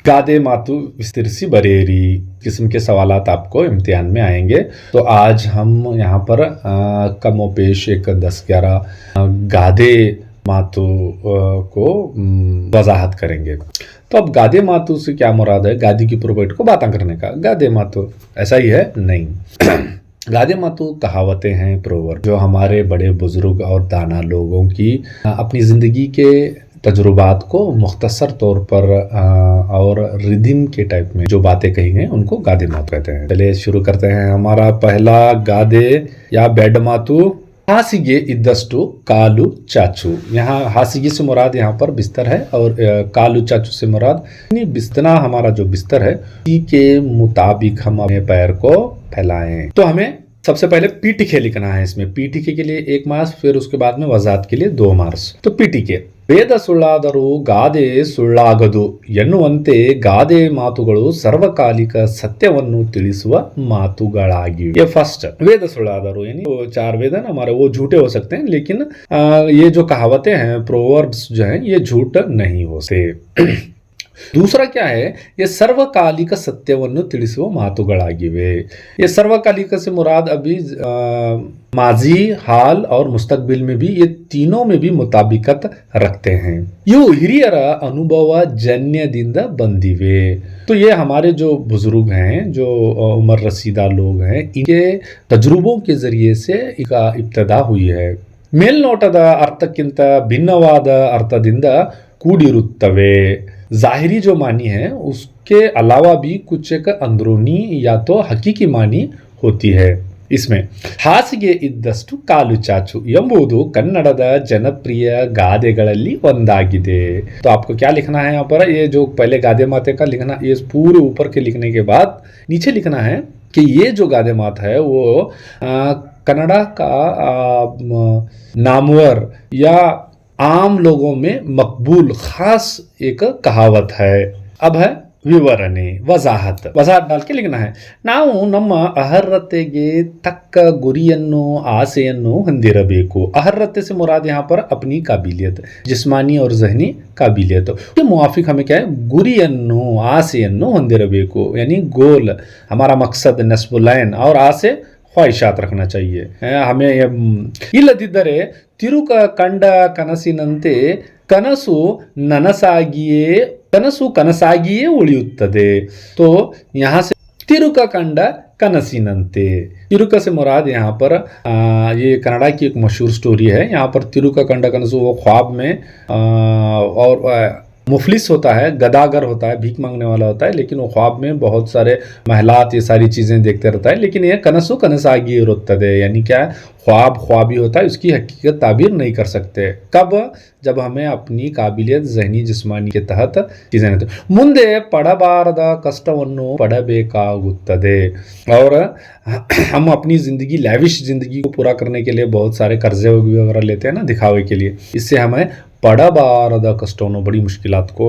गादे मातु विस्तृसी बरेरी किस्म के सवालात आपको इम्तिहान में आएंगे। तो आज हम यहाँ पर कमोपेश एक 10-11 गादे मातु को वजाहत करेंगे। तो अब गादे मातु से क्या मुराद है? गादी की प्रोवर्ट को बातें करने का गादे मातु, ऐसा ही है? नहीं। गादे मातु कहावतें हैं, प्रोवर्ब, जो हमारे बड़े बुजुर्ग और दाना लोगों की अपनी ज़िंदगी के तजुर्बात को मुख्तसर तौर पर और रिदिम के टाइप में जो बातें कही गई उनको गादे मातु कहते हैं। चलिए शुरू करते हैं। हमारा पहला गादे या बेड मातु, हासिगे इद्दस्टु कालू चाचू। यहाँ हासिगे से मुराद यहाँ पर बिस्तर है और कालू चाचू से मुराद बिस्तना, हमारा जो बिस्तर है इसी के मुताबिक हम अपने पैर को फैलाएं। तो हमें सबसे पहले पीटिके लिखना है। इसमें पीटिके के लिए 1 मार्क्स, फिर उसके बाद में वजात के लिए 2 मार्क्स। तो पीटिके, ವೇದ ಸುಳ್ಳಾದರೂ ಗಾದೆ ಸುಳ್ಳಾಗದು ಎನ್ನುವಂತೆ ಗಾದೆ ಮಾತುಗಳು ಸರ್ವಕಾಲಿಕ ಸತ್ಯವನ್ನು ತಿಳಿಸುವ ಮಾತುಗಳಾಗಿವೆ। ये फर्स्ट वेद सुಳ್ಳಾದರೂ यानी वो 4 वेद है ना हमारे, वो झूठे हो सकते हैं, लेकिन ये जो कहावतें हैं, प्रोवर्ब्स जो हैं, ये झूठ नहीं होते। दूसरा क्या है? ये सर्वकालिक सत्यವನ್ನು ತಿಳಿಸುವ ಮಾತುಗಳಾಗಿವೆ। ये सर्वकालिक से मुराद अभी माजी, हाल और मुस्तकबिल में भी, ये तीनों में भी मुताबिकत रखते हैं। ಇವು ಹಿರಿಯರ ಅನುಭವ ಜನ್ಯದಿಂದ ಬಂದಿವೆ। तो ये हमारे जो बुजुर्ग हैं, जो उम्र रसीदा लोग हैं, इनके तजुर्बों के जरिए से इसका इब्तदा हुई है। ಮೇಲ್ನೋಟದ ಅರ್ಥಕ್ಕಿಂತ ಭಿನ್ನವಾದ ಅರ್ಥದಿಂದ ಕೂಡಿರುತ್ತವೆ। जाहिरी जो मानी है उसके अलावा भी कुछ एक अंदरूनी या तो हकीकी मानी होती है। इसमें ಹಾಸಿಗೆ ಇದ್ದಷ್ಟು ಕಾಲು ಚಾಚು ಎಂಬುದು ಕನ್ನಡದ ಜನप्रिय गादेಗಳಲ್ಲಿ ಒಂದಾಗಿದೆ। तो आपको क्या लिखना है यहाँ पर? ये जो पहले गादे माते का लिखना, ये पूरे ऊपर के लिखने के बाद नीचे लिखना है कि ये जो गादे मात है वो कन्नड़ा का नामवर या आम लोगों में मकबूल खास एक कहावत है। अब है ವಿವರಣೆ, ವಜಾಹತ್ डाल के लिखना है। ನಾವು ನಮ್ಮ ಅರ್ಹತೆಗೆ ತಕ್ಕ ಗುರಿಯನ್ನು ಆಸೆಯನ್ನು ಹೊಂದಿರಬೇಕು। अहर्रते से मुराद यहाँ पर अपनी काबिलियत, जिस्मानी और जहनी काबिलियत के मुआफिक हमें क्या है? ಗುರಿಯನ್ನು ಆಸೆಯನ್ನು ಹೊಂದಿರಬೇಕು, यानी गोल, हमारा मकसद, नस्बुलैन और आसे ख्वाहिशात रखना चाहिए हमें। ಇಲ್ಲದಿದ್ದರೆ ತಿರುಕ ಕಂಡ ಕನಸಿನಂತೆ ಕನಸು ಕನಸಾಗಿಯೇ ಉಳಿಯುತ್ತದೆ। तो यहाँ से तिरुक कंड कनसिनंते, तिरुक से मुराद यहाँ पर ये कनाडा की एक मशहूर स्टोरी है। यहाँ पर तिरुक कंड कनसु, वो ख्वाब में और मुफलिस होता है, गदागर होता है, भीख मांगने वाला होता है, लेकिन वो ख्वाब में बहुत सारे महलात, ये सारी चीज़ें देखते रहता है। लेकिन ये कनसु कनसागी रुत्तदे, यानी क्या है? ख्वाब ही होता है, उसकी हकीकत ताबीर नहीं कर सकते। कब? जब हमें अपनी काबिलियत जहनी जिस्मानी के तहत चीज़ें रहती। ಮುಂದೆ ಪಡಬಾರದ ಕಷ್ಟವನ್ನು ಪಡಬೇಕಾಗುತ್ತದೆ। और हम अपनी ज़िंदगी, लैविश ज़िंदगी को पूरा करने के लिए बहुत सारे कर्जे वगैरह लेते हैं ना, दिखावे के लिए। इससे हमें ಪಡಬಾರದ ಕಷ್ಟವನ್ನು, बड़ी मुश्किलात को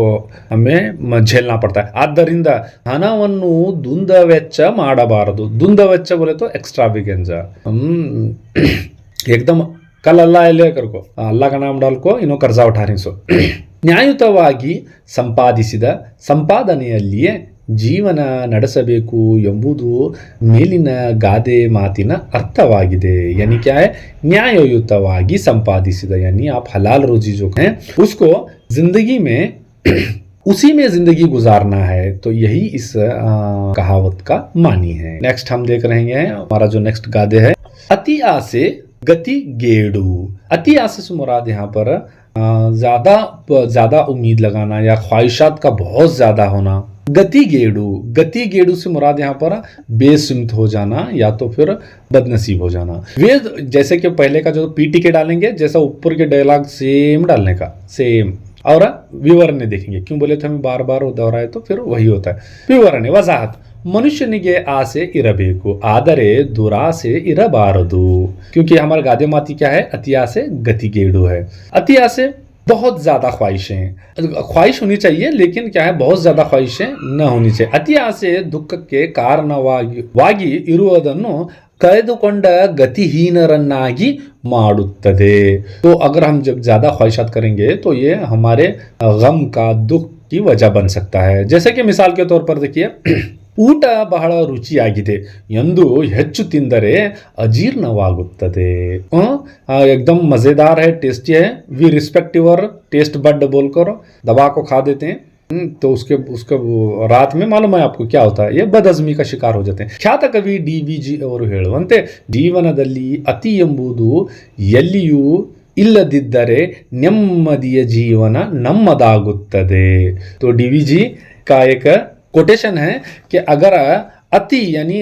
हमें झेलना पड़ता है। ಆದ್ದರಿಂದ ಹಣವನ್ನು ದುಂದ ವೆಚ್ಚ ಮಾಡಬಾರದು। ದುಂದ ವೆಚ್ಚ बोले तो एक्स्ट्रावेगेंजा, एकदम कल अल्लाह लेकर को अल्लाह का नाम डाल को इनो कर्जा उठा रही सो। ನ್ಯಾಯಯುತವಾಗಿ ಸಂಪಾದಿಸಿದ ಸಂಪಾದನೆಯಲ್ಲಿಯೇ ಜೀವನ ನಡೆಸಬೇಕು ಎಂಬುದು ಮೇಲಿನ ಗಾದೆ ಮಾತಿನ ಅರ್ಥವಾಗಿದೆ। यानी क्या है? न्याययुतವಾಗಿ संपादिಸಿದ, यानी आप हलाल रोजी जो है उसको जिंदगी में उसी में जिंदगी गुजारना है। तो यही इस कहावत का मानी है। नेक्स्ट हम देख रहे हैं हमारा जो नेक्स्ट गादे है, अति आसे गति गेड़ू। अति आसे से मुराद यहाँ पर ज्यादा उम्मीद लगाना या ख्वाहिशात का बहुत ज्यादा होना। गति गेड़ू से मुराद यहाँ पर बेसुमत हो जाना या तो फिर बदनसीब हो जाना। वेद जैसे कि पहले का जो पीटीके डालेंगे, जैसा ऊपर के डायलॉग सेम डालने का, सेम। और विवरण देखेंगे, क्यों बोले तो हमें बार बार दोहराए तो फिर वही होता है। विवरण, वजाहत, ಮನುಷ್ಯನಿಗೆ ಆಸೆ ಇರಬೇಕು ಆದರೆ ದುರಾಸೆ ಇರಬಾರದು। क्योंकि हमारा गादे माती क्या है? अति आसे गतिगेड़ू है। अति आसे बहुत ज्यादा ख्वाहिशें, ख्वाहिश होनी चाहिए, लेकिन क्या है? बहुत ज्यादा ख्वाहिशें न होनी चाहिए। अति आसे ದುಃಖಕ್ಕೆ ಕಾರಣವಾಗಿ ಇರುವುದನ್ನು ಕಳೆದುಕೊಂಡ गतिहीनरन्नागी ಮಾಡುತ್ತದೆ। तो अगर हम जब ज्यादा ख्वाहिशात करेंगे तो ये हमारे गम का, दुख की वजह बन सकता है। जैसे कि मिसाल के तौर पर देखिए, ಊಟ ಬಹಳ ರುಚಿಯಾಗಿದೆ ಎಂದು ಹೆಚ್ಚು ತಿಂದರೆ ಅಜೀರ್ಣವಾಗುತ್ತದೆ। एकदम मजेदार है, टेस्टी है, we respect your taste bud बोलकर दवा को खा देते हैं। तो उसके रात में मालूम है आपको क्या होता है, ये बदहजमी का शिकार हो जाते हैं। ಖ್ಯಾತ ಕವಿ DVG ಅವರು ಹೇಳುವಂತೆ ಜೀವನದಲ್ಲಿ ಅತಿ ಎಂಬುದು ಎಲ್ಲಿಯೂ ಇಲ್ಲದಿದ್ದರೆ ನೆಮ್ಮದಿಯ ಜೀವನ ನಮ್ಮದಾಗುತ್ತದೆ। तो DVG का एक कोटेशन है कि अगर अति यानी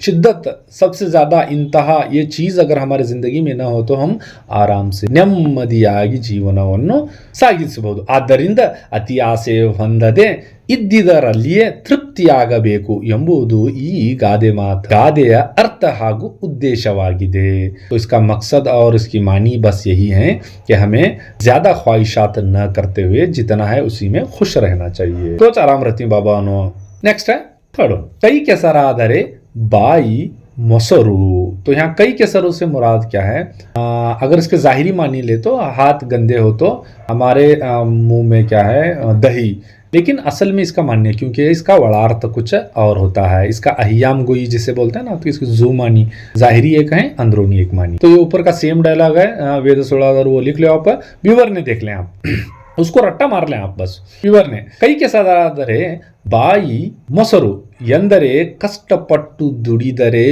शिद्दत, सबसे ज्यादा इंतहा ये चीज अगर हमारे जिंदगी में न हो तो हम आराम से ನೆಮ್ಮದಿಯಾಗಿ ಜೀವನವನ್ನು ಸಾಗಿಸಬಹುದು। ಆದ್ದರಿಂದ ಅತಿ ಆಸೆ ಹೊಂದದೆ ಇದ್ದಿದ್ದರಲ್ಲಿಯೇ ತೃಪ್ತಿಯಾಗಬೇಕು ಎಂಬುದು ಈ ಗಾದೆಯ अर्थ ಹಾಗೂ ಉದ್ದೇಶವಾಗಿದೆ। तो इसका मकसद और इसकी मानी बस यही है कि हमें ज्यादा ख्वाहिशात न करते हुए जितना है उसी में खुश रहना चाहिए। तो आराम रहती बाबा नो। नेक्स्ट है थर्ड, कई ಕೆಸರಾದರೆ बाई ಮೊಸರು। तो यहाँ कई केसरों से मुराद क्या है? अगर इसके जाहिरी मानी ले तो हाथ गंदे हो तो हमारे मुंह में क्या है, दही। लेकिन असल में इसका मान्य, क्योंकि इसका वड़ार्थ कुछ और होता है। इसका अहियाम गोई जिसे बोलते हैं ना, तो इसकी जू मानी जाहिरी एक है, अंदरूनी एक मानी। तो ये ऊपर का सेम डायलॉग है, वेद सोड़ादर, वो लिख लो आप, व्यूवर ने देख लें आप, उसको रट्टा मार लें आप बस। व्यूवर ने कई ಕೆಸರಾದರೆ ಬಾಯಿ ಮೊಸರು ಎಂದರೆ ಕಷ್ಟಪಟ್ಟು ದುಡಿದರೆ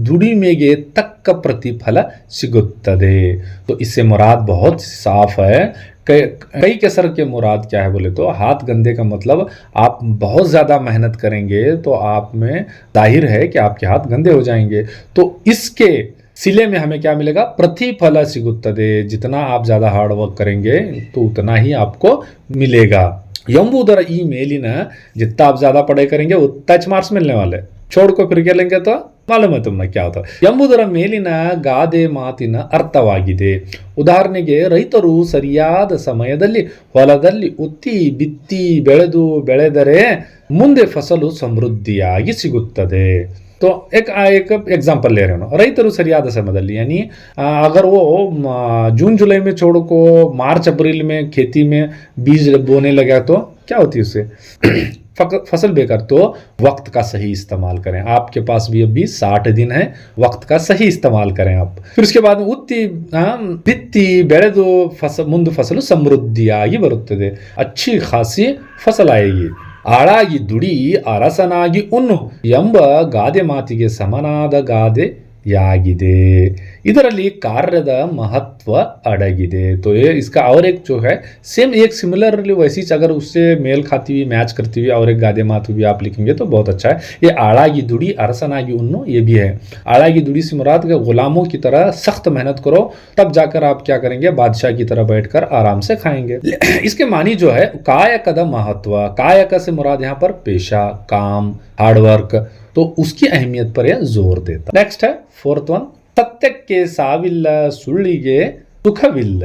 ದುಡಿಮೆಗೆ ತಕ್ಕ ಪ್ರತಿಫಲ ಸಿಗುತ್ತದೆ। तो इससे मुराद बहुत साफ है। कई केसर के मुराद क्या है बोले तो, हाथ गंदे का मतलब आप बहुत ज्यादा मेहनत करेंगे तो आप में जाहिर है कि आपके हाथ गंदे हो जाएंगे। तो इसके सिले में हमें क्या मिलेगा? प्रतिफल सिगुತ್ತದೆ। जितना आप ज्यादा हार्ड वर्क करेंगे तो उतना ही आपको मिलेगा। ಎಂಬುದರ ಈ ಮೇಲಿನ, जितना आप ज्यादा पढ़ाई करेंगे उतना मार्क्स मिलने वाले, छोड़ को फिर क्या लेंगे तो मालूम है तुमने क्या होता है। ಎಂಬುದರ ಮೇಲಿನ ಗಾದೆ ಮಾತಿನ ಅರ್ಥವಾಗಿದೆ। ಉದಾಹರಣೆಗೆ, ರೈತರು ಸರಿಯಾದ ಸಮಯದಲ್ಲಿ ಹೊಲದಲ್ಲಿ ಉತ್ತಿ ಬಿತ್ತಿ ಬೆಳೆದರೆ ಮುಂದೆ ಫಸಲು ಸಮೃದ್ಧಿಯಾಗಿ ಸಿಗುತ್ತದೆ। तो एक एग्जाम्पल ले रहे हो, रैतरु सरियाद समयದಲ್ಲಿ, यानी अगर वो जून जुलाई में छोड़ को मार्च अप्रैल में खेती में बीज बोने लगा तो क्या होती है उससे फसल बेकार। तो वक्त का सही इस्तेमाल करें। आपके पास भी अभी 60 दिन है, वक्त का सही इस्तेमाल करें आप। फिर उसके बाद ಉತ್ತಿ ಬಿತ್ತಿ ಬೆಳೆದು ಮುಂದೆ ಫಸಲು ಸಮೃದ್ಧಿಯಾಗಿ ಬರುತ್ತದೆ, अच्छी खासी फसल आएगी। ಆಳಾಗಿ ದುಡಿ ಅರಸನಾಗಿ ಉಣ್ಣು ಎಂಬ ಗಾದೆ ಮಾತಿಗೆ ಸಮನಾದ ಗಾದೆಯಾಗಿದೆ। ಇದರಲ್ಲಿ ಕಾರ್ಯದ महत्व अड़गिदे। तो ये इसका और एक जो है सेम एक सिमिलरली वैसी अगर उससे मेल खाती हुई मैच करती हुई और एक गादे मात भी आप लिखेंगे तो बहुत अच्छा है। ये आड़ागी दुड़ी अरसनागी उन्नो ये भी है। आड़ागी दुड़ी से मुराद के गुलामों की तरह सख्त मेहनत करो, तब जाकर आप क्या करेंगे, बादशाह की तरह बैठकर आराम से खाएंगे। इसके मानी जो है कायक का महत्व, कायक से मुराद यहाँ पर पेशा, काम, हार्डवर्क, तो उसकी अहमियत पर यह जोर देता। नेक्स्ट है फोर्थ वन, ಸತ್ಯಕ್ಕೆ ಸಾವಿಲ್ಲ ಸುಳ್ಳಿಗೆ ಸುಖವಿಲ್ಲ।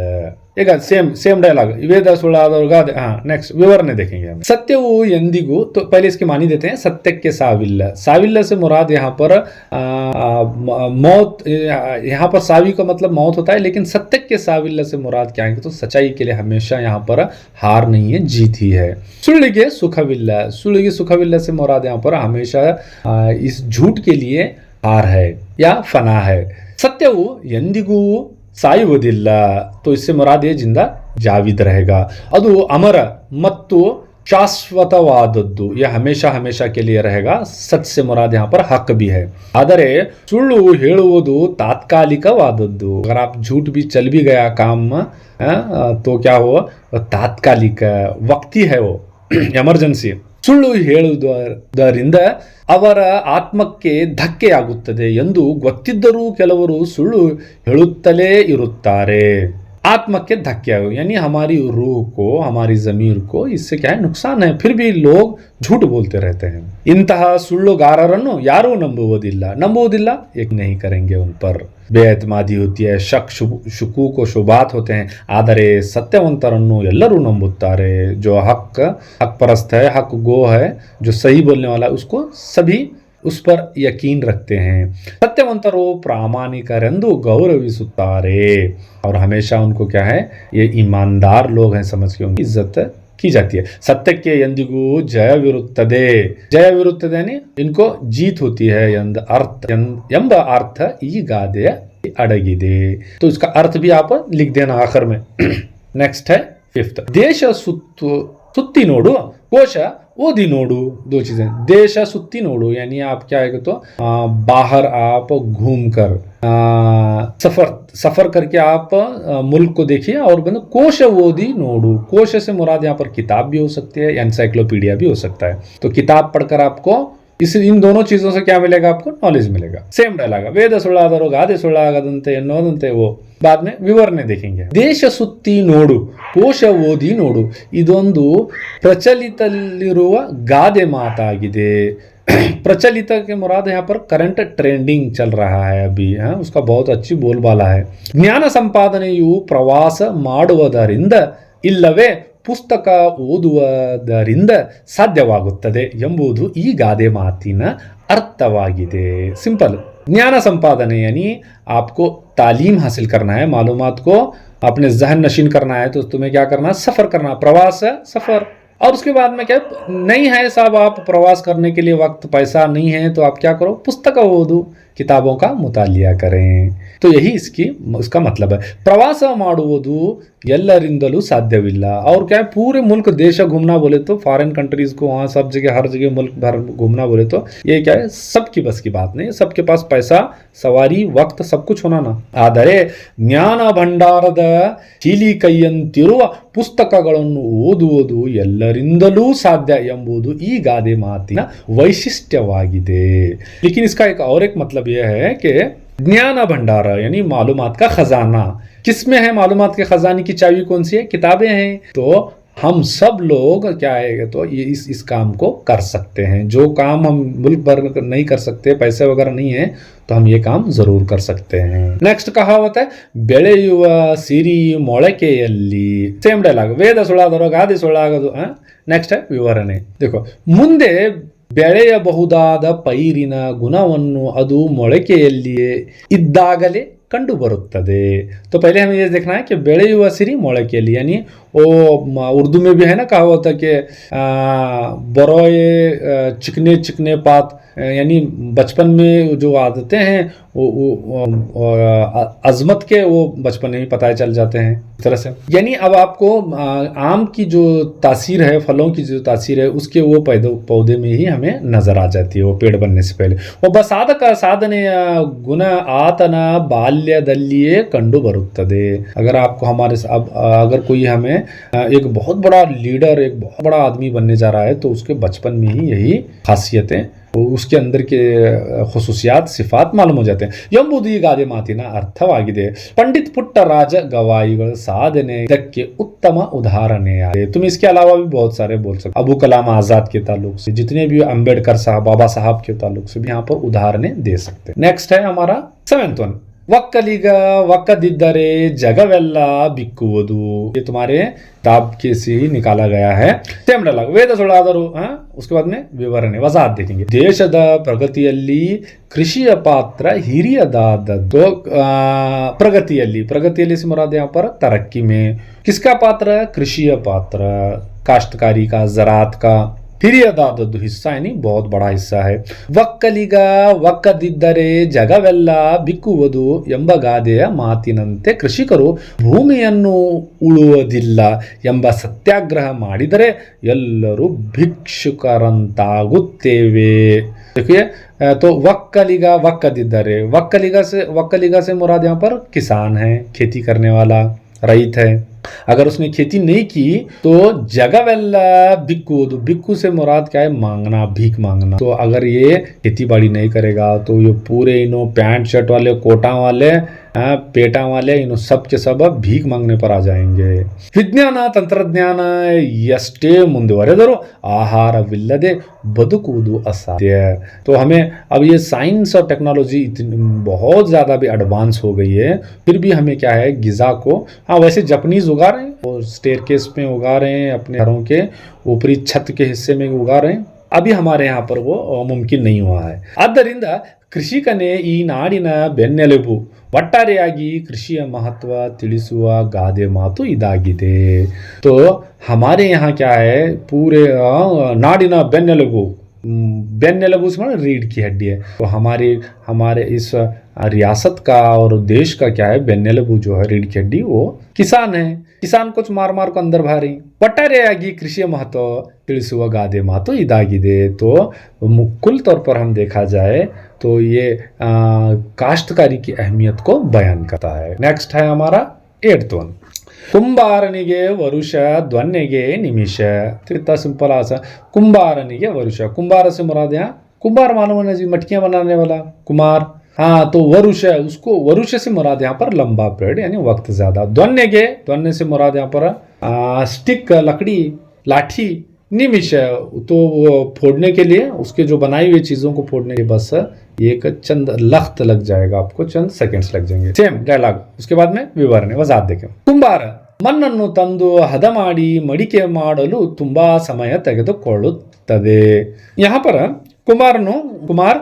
ಈಗ सेम डायलॉग, वेद सुड़ादौर्गा। हाँ, नेक्स्ट विवरण देखेंगे हम। सत्यವು ಎಂದಿಗೂ, तो पहले इसकी मानी देते हैं, सत्यಕ್ಕೆ ಸಾವಿಲ್ಲ। ಸಾವಿಲ್ಲ से मुराद यहाँ पर मौत, यहाँ पर सावी का मतलब मौत होता है, लेकिन सत्यಕ್ಕೆ ಸಾವಿಲ್ಲ से मुराद क्या है तो सच्चाई के लिए हमेशा यहाँ पर हार नहीं है, जीत ही है। ಸುಳ್ಳಿಗೆ ಸುಖವಿಲ್ಲ, ಸುಳ್ಳಿಗೆ ಸುಖವಿಲ್ಲ से मुराद यहाँ पर हमेशा इस झूठ के लिए हार है या फना है। सत्यವು ಎಂದಿಗೂ ಸಾಯುವುದಿಲ್ಲ, तो इससे मुराद ये जिंदा जाविद रहेगा, ಅದು ಅಮರ ಮತ್ತು ಶಾಶ್ವತವಾದದ್ದು, यह हमेशा हमेशा के लिए रहेगा। सत्य से मुराद यहाँ पर हक भी है। ಆದರೆ ಸುಳ್ಳು ಹೇಳುವುದು ತಾತ್ಕಾಲಿಕವಾದದ್ದು, अगर आप झूठ भी चल भी गया काम तो क्या हो, तात्कालिक वक्ती है वो, ಎಮರ್ಜೆನ್ಸಿ। ಸುಳ್ಳು ಹೇಳುವುದರಿಂದ ಅವರ ಆತ್ಮಕ್ಕೆ ಧಕ್ಕೆಯಾಗುತ್ತದೆ ಎಂದು ಗೊತ್ತಿದ್ದರೂ ಕೆಲವರು ಸುಳ್ಳು ಹೇಳುತ್ತಲೇ ಇರುತ್ತಾರೆ। आत्मा के धक्के, यानी हमारी रूह को, हमारी जमीर को इससे क्या है, नुकसान है, फिर भी लोग झूठ बोलते रहते हैं। ಇಂತಹ ಸುಳ್ಳುಗಾರರನ್ನು ಯಾರೂ ನಂಬುವುದಿಲ್ಲ, एक नहीं करेंगे उन पर। ಬೇಎತಮಾದಿ होती है, शक ಶುಕೂಕ್ ಶುಬಾತ್ होते हैं, ಆದರೆ ಸತ್ಯವಂತರನ್ನು ಎಲ್ಲರೂ ನಂಬುತ್ತಾರೆ। जो हक परस्त है, हक गो है, जो सही बोलने वाला है, उसको सभी उस पर यकीन रखते हैं। सत्यವಂತರು ಪ್ರಾಮಾಣಿಕರೆಂದು ಗೌರವಿಸುತ್ತಾರೆ, और हमेशा उनको क्या है, ये ईमानदार लोग हैं समझ के उनकी इज्जत की जाती है. ಸತ್ಯಕ್ಕೆ ಎಂದಿಗೂ ಜಯವಿರುತ್ತದೆ. ಜಯವಿರುತ್ತದೆ यानी इनको जीत होती है ಎಂಬ अर्थ ಈ ಗಾದೆಯ ಅಡಗಿದೆ. तो इसका अर्थ भी आप लिख देना आखिर में. नेक्स्ट है फिफ्थ. देश सुत्ती नोडु कोश ओदी नोडु. दो चीजें. देश सुत्ती नोडु यानी आप क्या है तो बाहर आप घूम कर सफर करके आप मुल्क को देखिए. और कोश ओदी नोडु. कोश से मुराद यहाँ पर किताब भी हो सकती है, एनसाइक्लोपीडिया भी हो सकता है. तो किताब पढ़कर आपको इन दोनों चीजों से क्या मिलेगा, आपको नॉलेज मिलेगा. Same dialogue. ವೇದ ಸುಳ್ಳಾದರೂ ಗಾದೆ ಸುಳ್ಳಾಗದಂತೆ ಎನ್ನುವುದಂತೆ वो बाद में ವಿವರಣೆ देखेंगे. ದೇಶ ಸುತ್ತಿ ನೋಡು, ಕೋಶ ಓದಿ ನೋಡು, ಇದೊಂದು ಪ್ರಚಲಿತದಲ್ಲಿರುವ ಗಾದೆ ಮಾತಾಗಿದೆ. प्रचलित के मुराद यहाँ पर करंट ट्रेंडिंग चल रहा है अभी, उसका बहुत अच्छी बोलबाला है. ಜ್ಞಾನ ಸಂಪಾದನೆಯು ಪ್ರವಾಸ ಮಾಡುವುದರಿಂದ ಇಲ್ಲವೇ ಪುಸ್ತಕ ಓದುವುದರಿಂದ ಸಾಧ್ಯವಾಗುತ್ತದೆ ಎಂಬುದು ಈ ಗಾದೆ ಮಾತಿನ ಅರ್ಥವಾಗಿದೆ. सिंपल. ज्ञान संपादने यानी आपको तालीम हासिल करना है, मालूमात को अपने जहन नशीन करना है, तो तुम्हें क्या करना है, सफर करना. प्रवास है सफर. और उसके बाद में क्या नहीं है साहब, आप प्रवास करने के लिए वक्त पैसा नहीं है, तो आप क्या करो, पुस्तक ओदो, किताबों का मुतालिया करें. तो यही इसका मतलब है. प्रवास ಮಾಡುವುದು ಎಲ್ಲರಿಂದಲೂ ಸಾಧ್ಯವಿಲ್ಲ. और क्या पूरे मुल्क देश घूमना बोले तो फॉरेन कंट्रीज को वहाँ सब जगह हर जगह मुल्क भर घूमना बोले तो ये क्या है, सबकी बस की बात नहीं. सबके पास पैसा, सवारी, वक्त सब कुछ होना ना. ಆದರೆ ಜ್ಞಾನ ಭಂಡಾರದ ಕೀಲಿಕೈಯಂತಿರುವ ಪುಸ್ತಕಗಳನ್ನು ಓದುವುದು ಎಲ್ಲರಿಂದಲೂ ಸಾಧ್ಯ ಎಂಬುದು ಈ ಗಾದೆ ಮಾತಿನ ವೈಶಿಷ್ಟ್ಯವಾಗಿದೆ. लेकिन इसका और एक मतलब यह है कि ज्ञान भंडार यानी मालूमात का खजाना किसमें है. मालूमात के खजाने की चाबी कौन सी है, किताबें हैं. तो हम सब लोग क्या है तो ये इस काम को कर सकते हैं. जो काम हम मुल्क भर नहीं कर सकते, पैसे वगैरह नहीं है, तो हम ये काम जरूर कर सकते हैं. नेक्स्ट कहावत है ಬೆಳೆಯುವ ಸಿರಿ ಮೊಳಕೆಯಲ್ಲಿ. Same dialogue. ವೇದ ಸುಳ್ಳಾದರೂ ಗಾದೆ ಸುಳ್ಳಾಗದು. ನೆಕ್ಸ್ಟ್ है ವಿವರಣೆ. देखो ಮುಂದೆ ಬೆಳೆಯಬಹುದಾದ ಪೈರಿನ ಗುಣವನ್ನು ಅದು ಮೊಳಕೆಯಲ್ಲಿಯೇ ಇದ್ದಾಗಲೇ ಕಂಡು ಬರುತ್ತದೆ. तो पहले हमें ये देखना है कि ಬೆಳೆಯುವ ಸಿರಿ ಮೊಳಕೆಯಲ್ಲಿ यानी वो उर्दू में भी है ना कहावत है कि बरोए चिकने चिकने पात, यानी बचपन में जो आदतें हैं वो अजमत के वो बचपन में ही पता चल जाते हैं. इस तरह से यानी अब आपको आम की जो तासीर है, फलों की जो तासीर है, उसके वो पौधे में ही हमें नजर आ जाती है, वो पेड़ बनने से पहले. वो ಬಸಾಧಕ ಸಾಧನೆಯ ಗುಣ ಆತನ ಬಾಲ್ಯದಲ್ಲಿಯೇ ಕಂಡು बरुತ್ತದೆ. अगर आपको हमारे अगर कोई हमें एक बहुत बड़ा लीडर, एक बहुत बड़ा आदमी बनने जा रहा है, तो उसके बचपन में ही यही खासियतें, उसके अंदर के ಖುಸೂಸಿಯಾತ್ ಸಿಫಾತ್ ಮಾಲೂಮ್ हो जाते हैं. ಎಂಬುದು ಈ ಗಾದೆ ಮಾತಿನ ಅರ್ಥವಾಗಿದೆ. पंडित पुट्टराज गवाईಗಳ ಸಾಧನೆ ಇದಕ್ಕೆ ಉತ್ತಮ ಉದಾಹರಣೆಯಾಗಿದೆ. तुम इसके अलावा भी बहुत सारे बोल सकते. अबू कलाम आजाद के ताल्लुक से, जितने भी अम्बेडकर साहब, बाबा साहब के ताल्लुक से भी यहाँ पर उदाहरणें दे सकते हैं. नेक्स्ट है हमारा 7th वन. ಒಕ್ಕಲಿಗ ಒಕ್ಕದಿದ್ದರೆ ಜಗವೆಲ್ಲ ಬಿಕ್ಕುವುದು. ये तुम्हारे किताब के से ही निकाला गया है. Same dialogue. ವೇದ ಸುಳ್ಳಾದರೂ उसके बाद में ವಿವರಣೆ ವಜಾಹತ್ देखेंगे. ದೇಶದ ಪ್ರಗತಿಯಲ್ಲಿ ಕೃಷಿಯ ಪಾತ್ರ ಹಿರಿಯದಾದದ್ದು. प्रगतिಯಲ್ಲಿ से मुराद यहाँ पर तरक्की में किसका पात्र, कृषिಯ पात्र, काश्तकारी का, ज़राअत का ಹಿರಿಯದಾದದ್ದು हिस्सा यानी बहुत बड़ा हिस्सा है. ಒಕ್ಕಲಿಗ ಒಕ್ಕದಿದ್ದರೆ ಜಗವೆಲ್ಲ ಬಿಕ್ಕುವುದು ಎಂಬ ಗಾದೆಯ ಮಾತಿನಂತೆ ಕೃಷಿಕರು ಭೂಮಿಯನ್ನು ಉಳುವುದಿಲ್ಲ ಎಂಬ ಸತ್ಯಾಗ್ರಹ ಮಾಡಿದರೆ ಎಲ್ಲರೂ ಭಿಕ್ಷುಕರಂತಾಗುತ್ತೇವೆ. देखिए तो वक्कलिग वक्कदिद्दरे, वक्कलिग से मुराद यहाँ पर किसान है, खेती करने वाला रईत है. अगर उसने खेती नहीं की तो जगवेल्ला बिक्कूद, बिक्कू से मुराद क्या है, मांगना, भीख मांगना. तो अगर ये खेती बाड़ी नहीं करेगा तो ये पूरे इनो पैंट शर्ट वाले, कोटा वाले, पेटा वाले, इनो सब के सब भीख मांगने पर आ जाएंगे. ವಿಜ್ಞಾನ ತಂತ್ರಜ್ಞಾನ ಎಷ್ಟೇ ಮುಂದುವರೆದರೂ ಆಹಾರವಿಲ್ಲದೆ ಬದುಕುವುದು ಅಸಾಧ್ಯ. तो हमें अब ये साइंस और टेक्नोलॉजी बहुत ज़्यादा भी एडवांस हो गई है, फिर भी हमें क्या है, गिज़ा को वैसे जापानीज उगा रहे हैं और स्टेयरकेस में उगा रहे हैं, अपने घरों के ऊपरी छत के हिस्से में उगा रहे हैं, अभी हमारे यहाँ पर वो मुमकिन नहीं हुआ है. ಆದ್ದರಿಂದ ಕೃಷಿಕನೇ ಈ ನಾಡಿನ ಬೆನ್ನೆಲುಬು. ಒಟ್ಟಾರೆಯಾಗಿ ಕೃಷಿಯ ಮಹತ್ವ ತಿಳಿಸುವ ಗಾದೆ ಮಾತು ಇದಾಗಿದೆ. तो हमारे यहाँ क्या है, पूरे नाडिन बेन्नेलुबु, बेन्नेलुबु से रीढ़ की हड्डी है. तो हमारे हमारे इस रियासत का और देश का क्या है, बेन्नेलुबु जो है रीढ़ की हड्डी, वो किसान है. किसान कुछ मार मार को अंदर भारी. ಒಟ್ಟಾರೆಯಾಗಿ ಕೃಷಿಯ ಮಹತ್ವ ತಿಳಿಸುವ ಗಾದೆ ಮಾತು ಇದಾಗಿದೆ. तो कुल तौर पर हम देखा जाए तो ये काश्तकारी की अहमियत को बयान करता है. नेक्स्ट है हमारा 8th वन. कुंभारनिगे वरुष ध्वन्यगे निमिष. तो इतना सिंपल आंसर. कुंभारनिगे वरुष. कुंभार से मुराद यहाँ कुंभार मालूम है जी, मटकियां बनाने वाला कुमार. हाँ, तो वरुष है, उसको वरुष से मुराद यहाँ पर लंबा पीरियड यानी वक्त ज्यादा. ध्वन्यगे, ध्वन्य से मुराद यहाँ पर स्टिक, लकड़ी, लाठी. निमिष है, तो फोड़ने के लिए, उसके जो बनाई हुई चीजों को फोड़ने के बस एक चंद लख्त लग जाएगा, आपको चंद सेकंड्स लग जाएंगे. Same dialogue. उसके बाद में विवरण वजात देखें. ಕುಂಬಾರ ಮಣ್ಣನ್ನು ತಂದು ಹದ ಮಾಡಿ ಮಡಿಕೆ ಮಾಡಲು ತುಂಬಾ ಸಮಯ ತೆಗೆದುಕೊಳ್ಳುತ್ತದೆ. यहाँ पर कुमार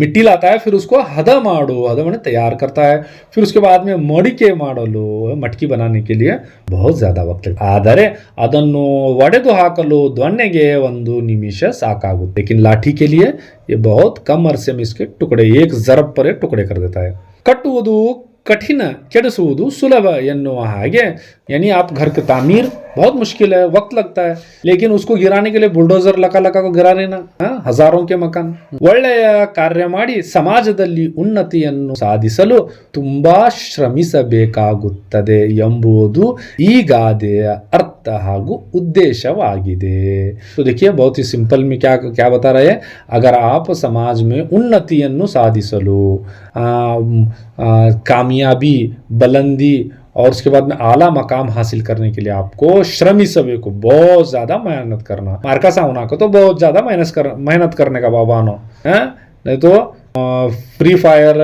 मिट्टी लाता है, फिर उसको हद माने तैयार करता है, फिर उसके बाद में मडिके ಮಾಡಲು, मटकी बनाने के लिए बहुत ज्यादा वक्त लगता है. ಆದರೆ ಅದನ್ನು ಒಡೆದು ಹಾಕಲು ಧ್ವನ್ಯಗೆ 1 ನಿಮಿಷ ಸಾಕಾಗುತ್ತೆ. लेकिन लाठी के लिए ये बहुत कम अरसे में इसके टुकड़े, एक जरब पर टुकड़े कर देता है. कಟ್ಟುವುದು कठिन, ಕೆಡಿಸುವುದು सुलभ ಎನ್ನುವ ಹಾಗೆ, यानी आप घर की तामीर बहुत मुश्किल है, वक्त लगता है, लेकिन उसको गिराने के लिए बुलडोजर लका लका को गिरा लेना, हजारों के मकान. ಒಳ್ಳೆಯ ಕಾರ್ಯ ಮಾಡಿ ಸಮಾಜದಲ್ಲಿ ಉನ್ನತಿಯನ್ನು ಸಾಧಿಸಲು ತುಂಬಾ ಶ್ರಮಿಸಬೇಕಾಗುತ್ತದೆ ಎಂಬುದು ಈ ಗಾದೆಯ अर्थ ಹಾಗೂ उद्देश्यवाಗಿದೆ. तो देखिए बहुत ही सिंपल में क्या क्या बता रहे हैं. अगर आप समाज में उन्नतिಯನ್ನು ಸಾಧಿಸಲು, कामयाबी, बुलंदी और उसके बाद में आला मकाम हासिल करने के लिए आपको श्रमिसबे को बहुत ज्यादा मेहनत करना. मार्का साउना को तो बहुत ज्यादा मेहनत करने का बाबानो है. नहीं तो फ्री फायर,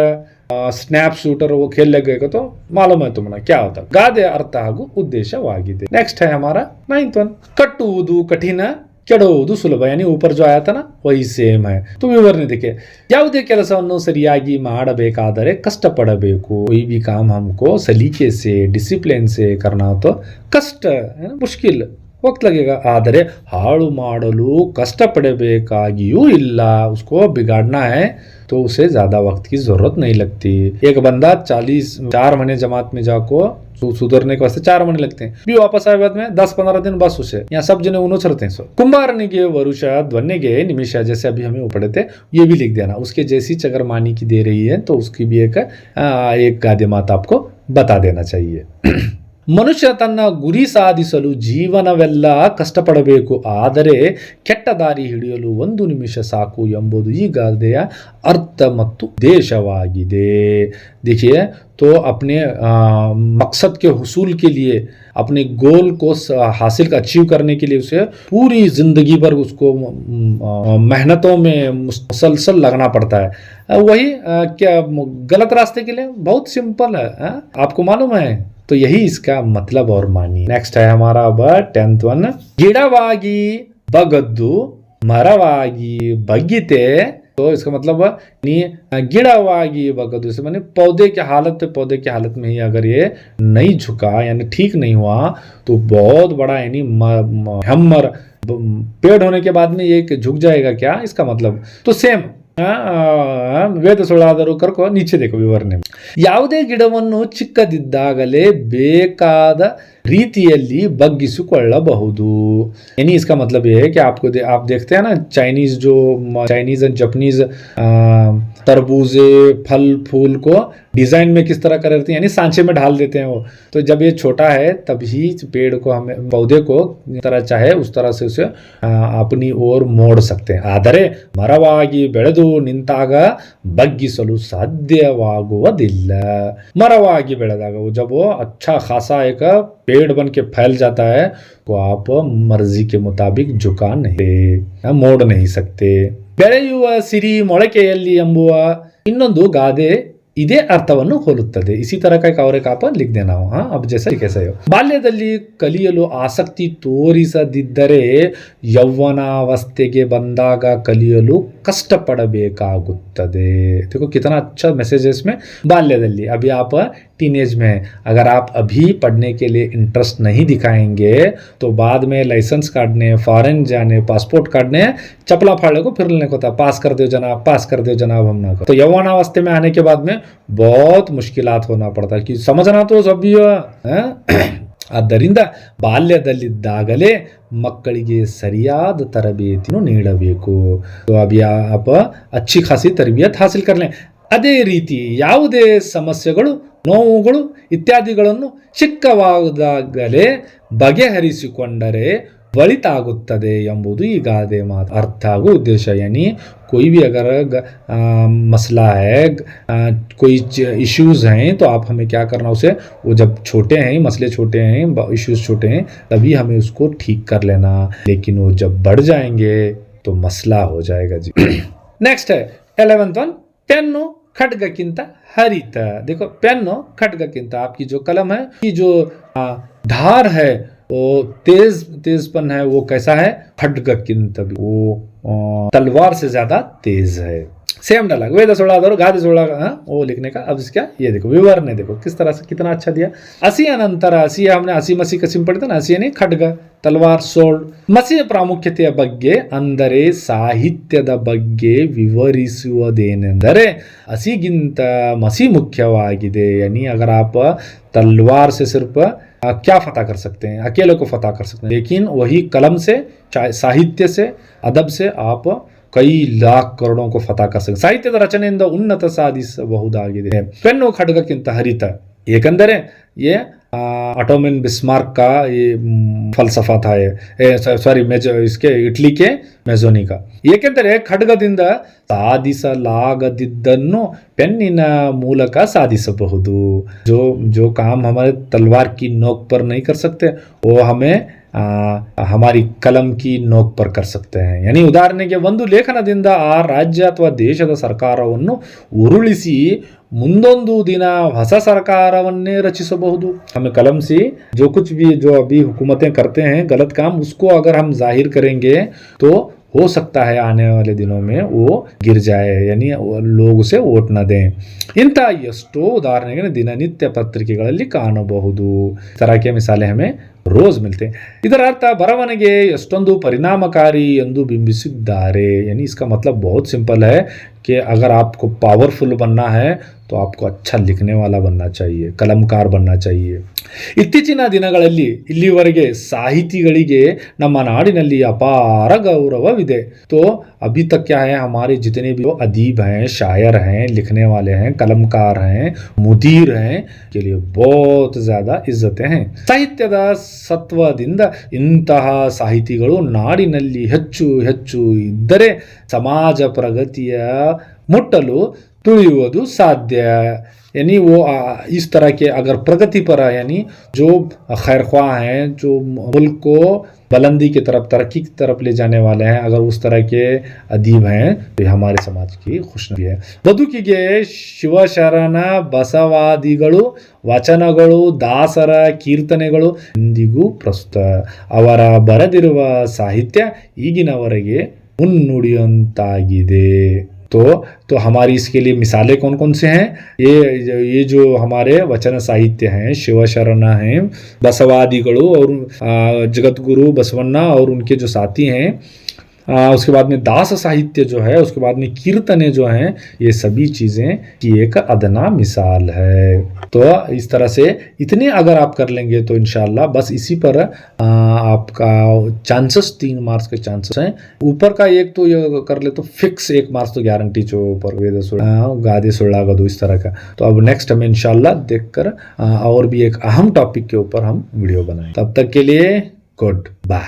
स्नैप शूटर वो खेल लगे तो मालूम है तुम्हें क्या होता. ಗಾದೆ ಅರ್ಥ ಹಾಗೂ ಉದ್ದೇಶವಾಗಿದೆ. नेक्स्ट है हमारा 9th वन. ಕಟ್ಟುವುದು ಕಠಿಣ, ಕೆಡುವುದು ಸುಲಭ. यानी ऊपर जो आया था ना वही सेम है. तो विवरण देखिए. ಯಾವುದೇ ಕೆಲಸವನ್ನು ಸರಿಯಾಗಿ ಮಾಡಬೇಕಾದರೆ ಕಷ್ಟಪಡಬೇಕು. कोई भी काम हमको सलीके से, डिसिप्लिन से करना हो तो कष्ट है ना, मुश्किल, वक्त लगेगा. ಆದರೆ ಹಾಳು ಮಾಡಲು ಕಷ್ಟಪಡಬೇಕಾಗಿಯೂ ಇಲ್ಲ. उसको बिगाड़ना है तो उसे ज्यादा वक्त की जरूरत नहीं लगती. एक बंदा 4 महीने जमात में जाको सुधरने के वास्ते 4 महीने लगते हैं, भी वापस आए बाद में 10-15 दिन बस उसे. यहाँ सब जने उन्हों चलते हैं. कुंभारनिगे वरुष ध्वन्यगे निमिष, जैसे अभी हमें पढ़े थे, ये भी लिख देना. उसके जैसी चगरमानी की दे रही है तो उसकी भी एक गादे मात आपको बता देना चाहिए. ಮನುಷ್ಯ ತನ್ನ ಗುರಿ ಸಾಧಿಸಲು ಜೀವನವೆಲ್ಲ ಕಷ್ಟಪಡಬೇಕು, ಆದರೆ ಕೆಟ್ಟ ದಾರಿ ಹಿಡಿಯಲು 1 ನಿಮಿಷ ಸಾಕು ಎಂಬುದು ಈ ಗಾದೆಯ अर्थ ಮತ್ತು उद्देश्यवाಗಿದೆ. देखिए, तो अपने मकसद के हुसूल के लिए, अपने गोल को हासिल अचीव करने के लिए उसे पूरी जिंदगी भर उसको मेहनतों में मुसलसल लगना पड़ता है. वही क्या गलत रास्ते के लिए बहुत सिंपल है, आपको मालूम है. तो यही इसका मतलब और मानी. नेक्स्ट है हमारा अब 10th वन. ಗಿಡವಾಗಿ ಬಗದ್ದು ಮರವಾಗಿ ಬಗ್ಗಿತೆ. तो इसका मतलब गिड़ावागी बगद, इसे माने पौधे की हालत में ही अगर ये नहीं झुका यानी ठीक नहीं हुआ तो बहुत बड़ा यानी हमर पेड़ होने के बाद में ये झुक जाएगा क्या, इसका मतलब. तो सेम ವೇದ ಸುಳ್ಳಾದರೂ ಕರ್ಕೋ ನೀಚೆ देखो ವಿವರಣೆ. ಯಾವುದೇ ಗಿಡವನ್ನು ಚಿಕ್ಕದಿದ್ದಾಗಲೇ ಬೇಕಾದ ರೀತಿಯಲ್ಲಿ ಬಗ್ಗಿಸಿಕೊಳ್ಳಬಹುದು. यानी इसका मतलब ये है कि आप देखते हैं ना, चाइनीज एंड जापानीज तरबूजे, फल फूल को डिजाइन में किस तरह कर देते हैं, यानी सांचे में ढाल देते हैं वो. तो जब ये छोटा है तभी पेड़ को, हमें पौधे को जिस तरह चाहे उस तरह से उसे अपनी ओर मोड़ सकते हैं. ಆದರೆ ಮರವಾಗಿ ಬೆಳೆದು ನಿಂತಾಗ ಬಗ್ಗಿಸಲು ಸಾಧ್ಯವಾಗುವುದಿಲ್ಲ. ಮರವಾಗಿ ಬೆಳೆದಾಗ जब वो अच्छा खासा एक पेड़ बन के फैल जाता है तो आप मर्जी के मुताबिक झुका नहीं, मोड़ नहीं सकते. ಬೆಳೆಯುವ ಸಿರಿ ಮೊಳಕೆಯಲ್ಲಿ ಎಂಬುವ ಇನ್ನೊಂದು ಗಾದೆ ಇದೇ ಅರ್ಥವನ್ನು ಹೋಲುತ್ತದೆ. इसी तरह का एक और एक आप लिख देना हो. हाँ, अब जैसा कैसा हो. ಬಾಲ್ಯದಲ್ಲಿ ಕಲಿಯಲು ಆಸಕ್ತಿ ತೋರಿಸದಿದ್ದರೆ ಯೌವನಾವಸ್ಥೆಗೆ ಬಂದಾಗ ಕಲಿಯಲು ಕಷ್ಟಪಡಬೇಕಾಗುತ್ತದೆ. देखो कितना अच्छा मैसेज है इसमें. बाल्यದಲ್ಲಿ अभी आप टीनेज में है, अगर आप अभी पढ़ने के लिए इंटरेस्ट नहीं दिखाएंगे तो बाद में लाइसेंस काटने, फॉरेन जाने, पासपोर्ट काटने, चपला फाड़ने को फिरने को था, पास कर दो जनाब, पास कर दो जनाब, हम ना तो यौवनावस्थे में आने के बाद में बहुत मुश्किलात होना पड़ता है कि समझना तो सभी है. ಆದ್ದರಿಂದ ಬಾಲ್ಯದಲ್ಲಿದ್ದಾಗಲೇ ಮಕ್ಕಳಿಗೆ ಸರಿಯಾದ ತರಬೇತಿಯನ್ನು ನೀಡಬೇಕು. ಅಭಿ ಆಪ್ ಅಚ್ಚಿ ಖಾಸಿ ತರಬೇತಿ ಹಾಸಿಲ್ ಕರ್ಲೆ. ಅದೇ ರೀತಿ ಯಾವುದೇ ಸಮಸ್ಯೆಗಳು, ನೋವುಗಳು ಇತ್ಯಾದಿಗಳನ್ನು ಚಿಕ್ಕವಾದಾಗಲೇ ಬಗೆಹರಿಸಿಕೊಂಡರೆ ಒಳಿತಾಗುತ್ತದೆ ಎಂಬುದು ಈ ಗಾದೆ ಮಾತು ಅರ್ಥ ಹಾಗೂ ಉದ್ದೇಶ. यानी कोई भी अगर मसला है, कोई इश्यूज हैं, तो आप हमें क्या करना, उसे वो जब छोटे हैं, मसले छोटे हैं, इश्यूज छोटे हैं, तभी हमें उसको ठीक कर लेना. लेकिन वो जब बढ़ जाएंगे तो मसला हो जाएगा जी. नेक्स्ट है 11th वन, पेन्नु खड्गक्किंत हरित. देखो पेन्नु खड्गक्किंत, आपकी जो कलम है की जो धार है वो तेजपन है, वो कैसा है, खड्गक्किंत, वो तलवार से ज्यादा तेज है. सेम डायलॉग ವೇದ ಸುಳ್ಳಾದರು ಗಾದೆ ಸುಳ್ಳಾಗ वो लिखने का. अब इसका ये देखो विवरण है, देखो किस तरह से कितना अच्छा दिया. ಹಸಿಯ ನಂತರ ಹಸಿಯ हमने ಹಸಿ ಮಸಿ ಕಸಿಂ ಪಡಿತಾನೆ. ಹಸಿಯನೇ ಖಡ್ಗ, ತಲವಾರ್, ಸೋಲ್ಡ್. ಮಸಿಯ ಪ್ರಾಮುಖ್ಯತೆಯ ಬಗ್ಗೆ ಅಂದರೆ ಸಾಹಿತ್ಯದ ಬಗ್ಗೆ ವಿವರಿಸುವುದೇನೆಂದರೆ ಹಸಿಗಿಂತ ಮಸಿ ಮುಖ್ಯವಾಗಿದೆ. यानी अगर आप तलवार से सिर्फ क्या फतह कर सकते हैं, अकेले को फतह कर सकते हैं, लेकिन वही कलम से, साहित्य से, अदब से आप कई लाख करोड़ों को फतह कर सकते. ಸಾಹಿತ್ಯದ ರಚನೆಯಿಂದ ಉನ್ನತ ಸಾಧಿಸಬಹುದಾಗಿದೆ. ಪೆನ್ನು ಖಡ್ಗಕ್ಕಿಂತ ಹರಿತ, ಏಕೆಂದರೆ ये ऑटोमन बिस्मार्क का ये फलसफा था, सॉरी इसके इटली के मेजोनी का. ಏಕೆಂದರೆ ಖಡ್ಗದಿಂದ ಸಾಧಿಸಲಾಗದಿದ್ದನ್ನು ಪೆನ್ನಿನ ಮೂಲಕ ಸಾಧಿಸಬಹುದು. जो काम हमारे तलवार की नोक पर नहीं कर सकते, वो हमें हमारी कलम की नोक पर कर सकते हैं. यानी ಉದಾಹರಣೆಗೆ ಒಂದು ಲೇಖನದಿಂದ ಆ ರಾಜ್ಯ ಅಥವಾ ದೇಶದ ಸರ್ಕಾರವನ್ನು ಉರುಳಿಸಿ ಮುಂದೊಂದು ದಿನ ಹೊಸ ಸರ್ಕಾರವನ್ನೇ ರಚಿಸಬಹುದು. हमें कलम से जो कुछ भी जो अभी हुकूमतें करते हैं गलत काम, उसको अगर हम जाहिर करेंगे तो हो सकता है आने वाले दिनों में वो गिर जाए, यानी लोग उसे वोट न दें. ಇಂಥ ಎಷ್ಟೋ ಉದಾಹರಣೆಗಳನ್ನು ದಿನನಿತ್ಯ ಪತ್ರಿಕೆಗಳಲ್ಲಿ ಕಾಣಬಹುದು. ತರಹಕ್ಕೆ ಮಿಸಾಲೆ ಹಮೆ ರೋಜ್ ಮಿಲ್ತೆ. ಇದರ ಅರ್ಥ ಬರವಣಿಗೆ ಎಷ್ಟೊಂದು ಪರಿಣಾಮಕಾರಿ ಎಂದು ಬಿಂಬಿಸಿದ್ದಾರೆ. यानी इसका मतलब बहुत सिंपल है कि अगर आपको पावरफुल बनना है तो आपको अच्छा लिखने वाला बनना चाहिए, कलमकार बनना चाहिए. ಇತ್ತೀಚಿನ ದಿನಗಳಲ್ಲಿ ಇಲ್ಲಿವರೆಗೆ ಸಾಹಿತಿಗಳಿಗೆ ನಮ್ಮ ನಾಡಿನಲ್ಲಿ ಅಪಾರ ಗೌರವವಿದೆ. तो अभी तक क्या है, हमारे जितने भी अदीब हैं, शायर हैं, लिखने वाले हैं, कलमकार हैं, मुदीर हैं, के लिए बहुत ज़्यादा इज्जतें हैं. ಸಾಹಿತ್ಯದ ಸತ್ವದಿಂದ ಇಂತಹ ಸಾಹಿತಿಗಳು ನಾಡಿನಲ್ಲಿ ಹೆಚ್ಚು ಹೆಚ್ಚು ಇದ್ದರೆ ಸಮಾಜ ಪ್ರಗತಿಯ ಮುಟ್ಟಲು ತುಳಿಯುವುದು ಸಾಧ್ಯ. यानी वो इस तरह के अगर प्रगति पर, यानी जो खैरख्वाह हैं, जो मुल्क को बुलंदी की तरफ, तरक्की की तरफ ले जाने वाले हैं, अगर उस तरह के अदीब हैं तो ये हमारे समाज की खुशनुदी है. ಬದುಕಿಗೆ ಶಿವಶರಣ ಬಸವಾದಿಗಳು ವಚನಗಳು, ದಾಸರ ಕೀರ್ತನೆಗಳು ಎಂದಿಗೂ ಪ್ರಸ್ತುತ. ಅವರ ಬರೆದಿರುವ ಸಾಹಿತ್ಯ ಈಗಿನವರೆಗೆ ಮುನ್ನುಡಿಯಂತಾಗಿದೆ. तो हमारी इसके लिए मिसालें कौन कौन से हैं, ये जो हमारे वचन साहित्य हैं, शिव शरण हैं, बसवादिगलु और जगत गुरु बसवन्ना और उनके जो साथी हैं, उसके बाद में दास साहित्य जो है, उसके बाद में कीर्तने जो हैं, ये सभी चीज़ें की एक अदना मिसाल है. तो इस तरह से इतने अगर आप कर लेंगे तो इंशाल्लाह बस इसी पर आपका चांसेस 3 मार्क्स के चांसेस हैं. ऊपर का एक तो ये कर ले तो फिक्स 1 मार्क्स तो गारंटी जो ऊपर ವೇದ गादे सुड़ागदु इस तरह का. तो अब नेक्स्ट हमें इंशाल्लाह देखकर और भी एक अहम टॉपिक के ऊपर हम वीडियो बनाएं. तब तक के लिए गुड बाय.